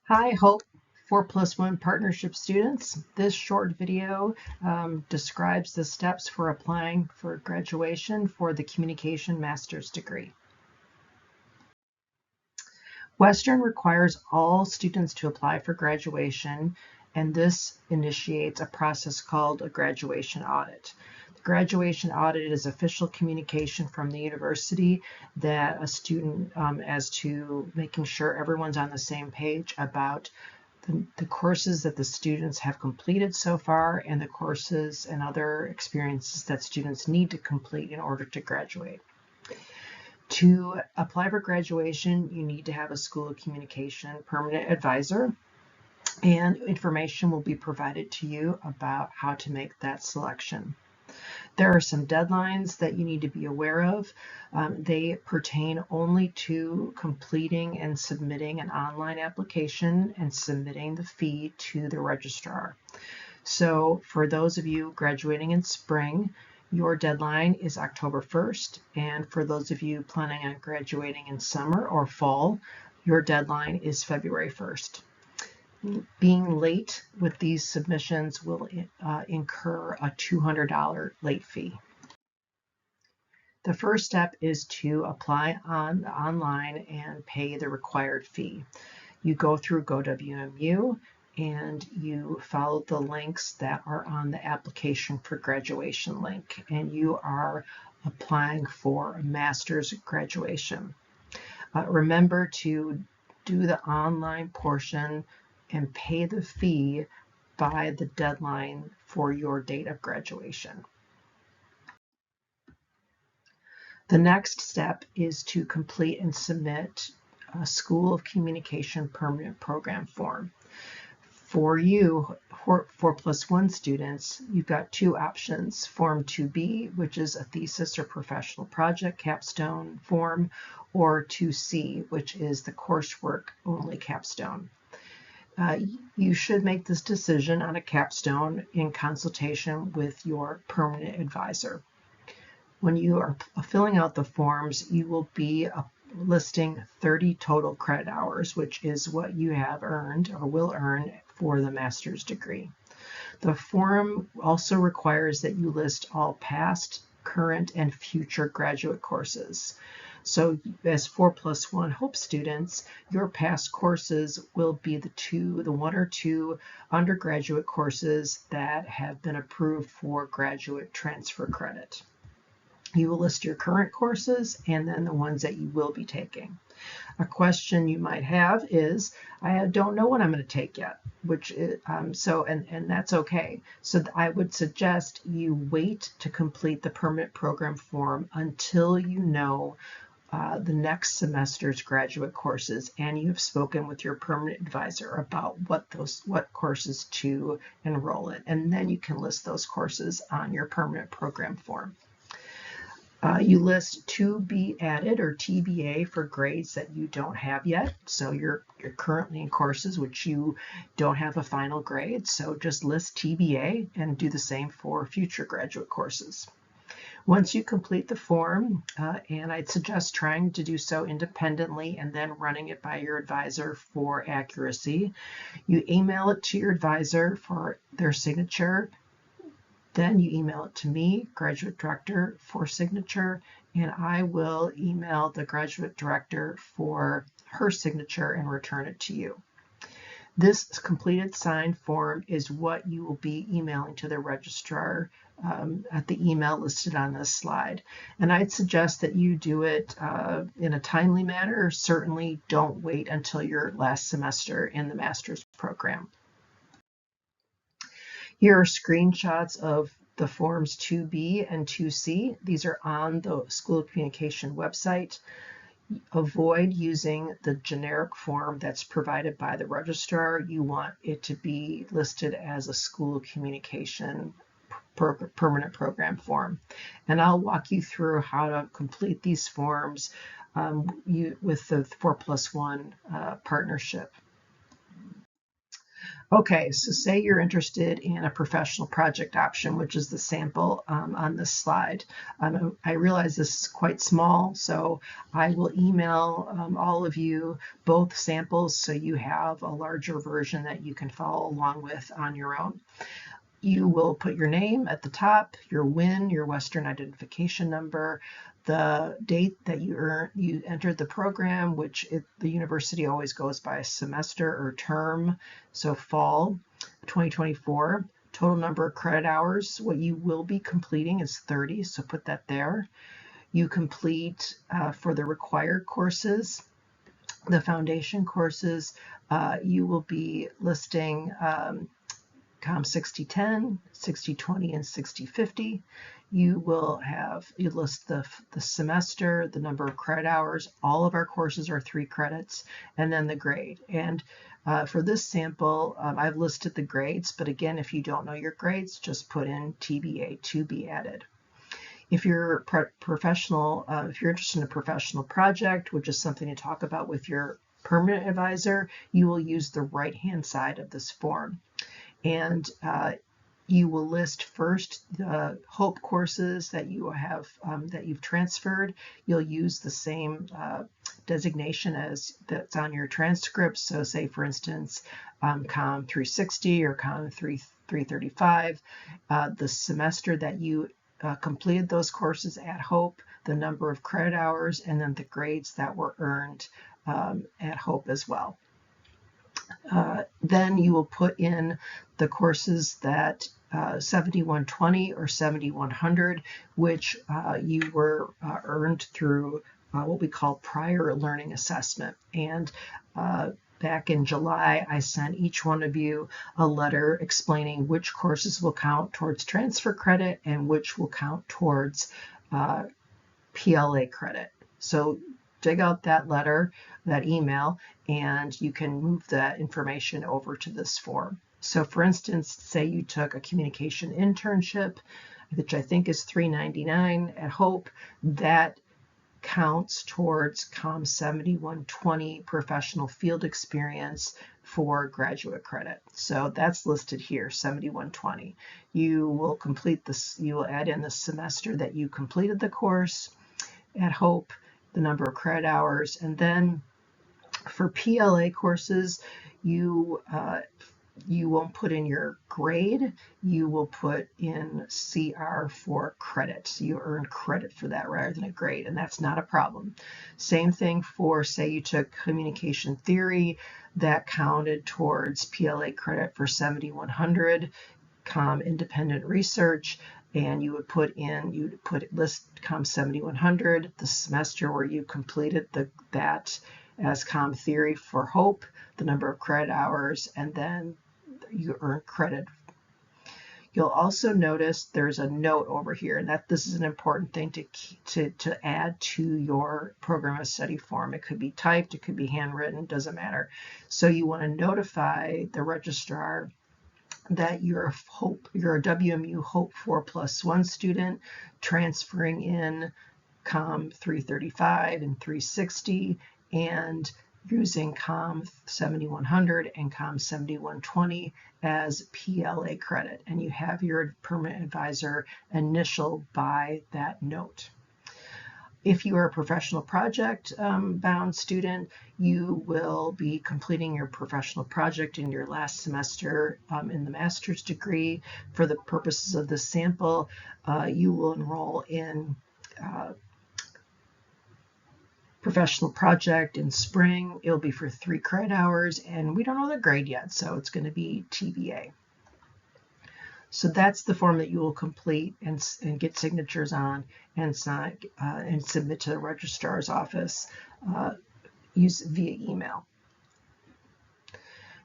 Hi, Hope 4+1 Partnership students. This short video describes the steps for applying for graduation for the Communication Master's degree. Western requires all students to apply for graduation, and this initiates a process called a graduation audit. The graduation audit is official communication from the university that a student as to making sure everyone's on the same page about the courses that the students have completed so far and the courses and other experiences that students need to complete in order to graduate. To apply for graduation, you need to have a School of Communication permanent advisor, and information will be provided to you about how to make that selection. There are some deadlines that you need to be aware of. They pertain only to completing and submitting an online application and submitting the fee to the registrar. So for those of you graduating in spring, your deadline is October 1st. And for those of you planning on graduating in summer or fall, your deadline is February 1st. Being late with these submissions will incur a $200 late fee. The first step is to apply online and pay the required fee. You go through WMU and you follow the links that are on the application for graduation link, and you are applying for a master's graduation. Remember to do the online portion and pay the fee by the deadline for your date of graduation. The next step is to complete and submit a School of Communication Permanent Program form. For you, 4+1 students, you've got two options: Form 2B, which is a thesis or professional project capstone form, or 2C, which is the coursework only capstone. You should make this decision on a capstone in consultation with your permanent advisor. When you are filling out the forms, you will be listing 30 total credit hours, which is what you have earned or will earn for the master's degree. The form also requires that you list all past, current, and future graduate courses. So as 4+1 Hope students, your past courses will be the one or two undergraduate courses that have been approved for graduate transfer credit. You will list your current courses and then the ones that you will be taking. A question you might have is, I don't know what I'm going to take yet, which is, and that's okay. So I would suggest you wait to complete the permanent program form until you know the next semester's graduate courses and you've spoken with your permanent advisor about what courses to enroll in, and then you can list those courses on your permanent program form. You list to be added or TBA for grades that you don't have yet. So you're currently in courses which you don't have a final grade. So just list TBA and do the same for future graduate courses. Once you complete the form, and I'd suggest trying to do so independently and then running it by your advisor for accuracy, you email it to your advisor for their signature. Then you email it to me, graduate director, for signature, and I will email the graduate director for her signature and return it to you. This completed signed form is what you will be emailing to the registrar at the email listed on this slide. And I'd suggest that you do it in a timely manner. Certainly don't wait until your last semester in the master's program. Here are screenshots of the forms 2B and 2C. These are on the School of Communication website. Avoid using the generic form that's provided by the registrar. You want it to be listed as a School of Communication permanent program form. And I'll walk you through how to complete these forms with the 4+1 partnership. Okay, so say you're interested in a professional project option, which is the sample on this slide. I realize this is quite small, so I will email all of you both samples so you have a larger version that you can follow along with on your own. You will put your name at the top, your WIN, your Western Identification Number, the date that you entered the program, which the university always goes by semester or term, so fall 2024. Total number of credit hours, what you will be completing is 30, so put that there. You complete for the required courses, the foundation courses, you will be listing COM 6010, 6020, and 6050. You list the semester, the number of credit hours. All of our courses are 3 credits, and then the grade. And for this sample, I've listed the grades, but again, if you don't know your grades, just put in TBA, to be added. If you're if you're interested in a professional project, which is something to talk about with your permanent advisor, you will use the right-hand side of this form. And you will list first the HOPE courses that you have that you've transferred. You'll use the same designation as that's on your transcript. So say, for instance, COM 360 or COM 335, the semester that you completed those courses at HOPE, the number of credit hours, and then the grades that were earned at HOPE as well. Then you will put in the courses that 7120 or 7100, which you were earned through what we call prior learning assessment. And back in July, I sent each one of you a letter explaining which courses will count towards transfer credit and which will count towards PLA credit. So dig out that letter, that email, and you can move that information over to this form. So for instance, say you took a communication internship, which I think is $399 at HOPE, that counts towards COM 7120 professional field experience for graduate credit. So that's listed here, 7120. You will complete this, you will add in the semester that you completed the course at HOPE, the number of credit hours, and then for PLA courses, you won't put in your grade, you will put in CR for credit. So you earn credit for that rather than a grade, and that's not a problem. Same thing for, say you took communication theory, that counted towards PLA credit for 7100, COM independent research, and you would list COM 7100, the semester where you completed that as COM theory for HOPE, the number of credit hours, and then you earn credit. You'll also notice there's a note over here, and that this is an important thing to add to your program of study form. It could be typed, it could be handwritten, doesn't matter. So you want to notify the registrar that you're a WMU HOPE 4+1 student transferring in COM 335 and 360 and using COM 7100 and COM 7120 as PLA credit, and you have your permanent advisor initial by that note. If you are a professional project bound student, you will be completing your professional project in your last semester in the master's degree. For the purposes of this sample, you will enroll in professional project in spring. It'll be for 3 credit hours, and we don't know the grade yet, so it's going to be TBA. So that's the form that you will complete and get signatures on and sign and submit to the registrar's office use via email.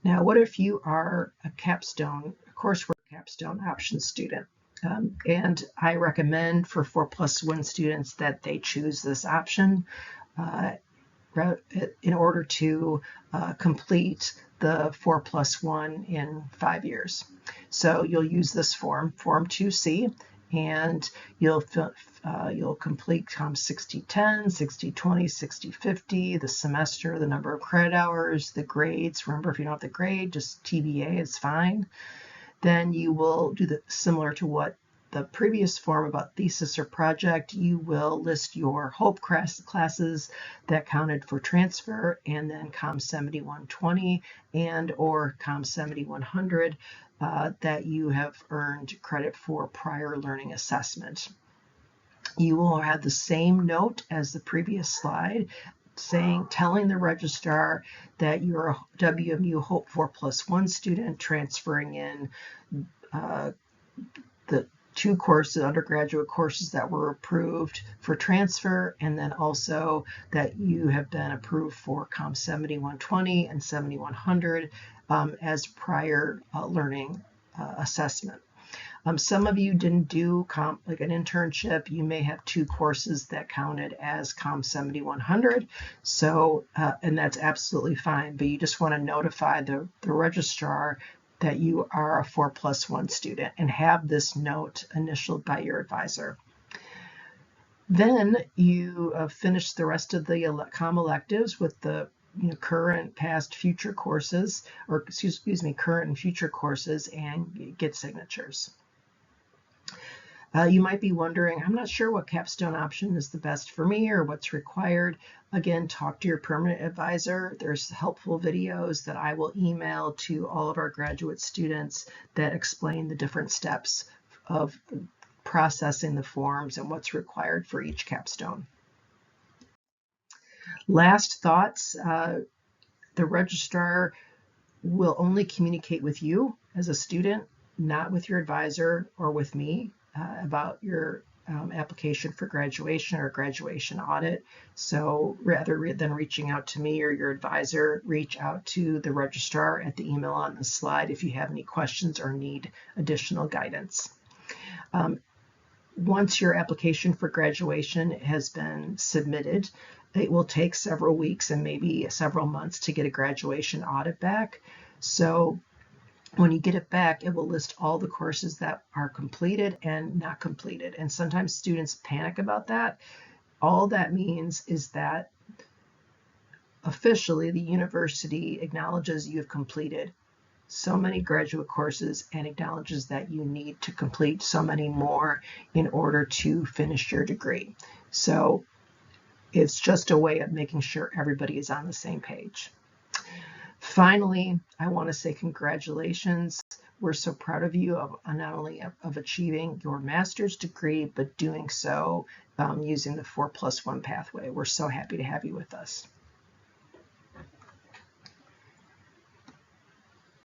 Now, what if you are a coursework capstone option student? And I recommend for 4+1 students that they choose this option in order to complete the 4+1 in 5 years. So you'll use this form 2C, and you'll You'll complete COM 6010, 6020, 6050, the semester, the number of credit hours, the grades. Remember, if you don't have the grade, just TBA is fine. Then you will do the similar to what the previous form about thesis or project. You will list your HOPE classes that counted for transfer, and then COM 7120 and or COM 7100 that you have earned credit for prior learning assessment. You will have the same note as the previous slide, telling the registrar that you're a WMU HOPE 4+1 student transferring in the 2 courses, undergraduate courses that were approved for transfer, and then also that you have been approved for COM 7120 and 7100 as prior learning assessment. Some of you didn't do like an internship. You may have 2 courses that counted as COM 7100. So, and that's absolutely fine, but you just want to notify the registrar that you are a 4+1 student and have this note initialed by your advisor. Then you finish the rest of the COM electives with the current, past, future courses, or excuse me, current and future courses, and get signatures. You might be wondering, I'm not sure what capstone option is the best for me or what's required. Again, talk to your permanent advisor. There's helpful videos that I will email to all of our graduate students that explain the different steps of processing the forms and what's required for each capstone. Last thoughts, the registrar will only communicate with you as a student, not with your advisor or with me about your application for graduation or graduation audit. So rather than reaching out to me or your advisor, reach out to the registrar at the email on the slide if you have any questions or need additional guidance. Once your application for graduation has been submitted, it will take several weeks and maybe several months to get a graduation audit back. So when you get it back, it will list all the courses that are completed and not completed. And sometimes students panic about that. All that means is that officially the university acknowledges you have completed so many graduate courses and acknowledges that you need to complete so many more in order to finish your degree. So it's just a way of making sure everybody is on the same page. Finally, I want to say congratulations. We're so proud of you not only of achieving your master's degree, but doing so using the 4+1 pathway. We're so happy to have you with us.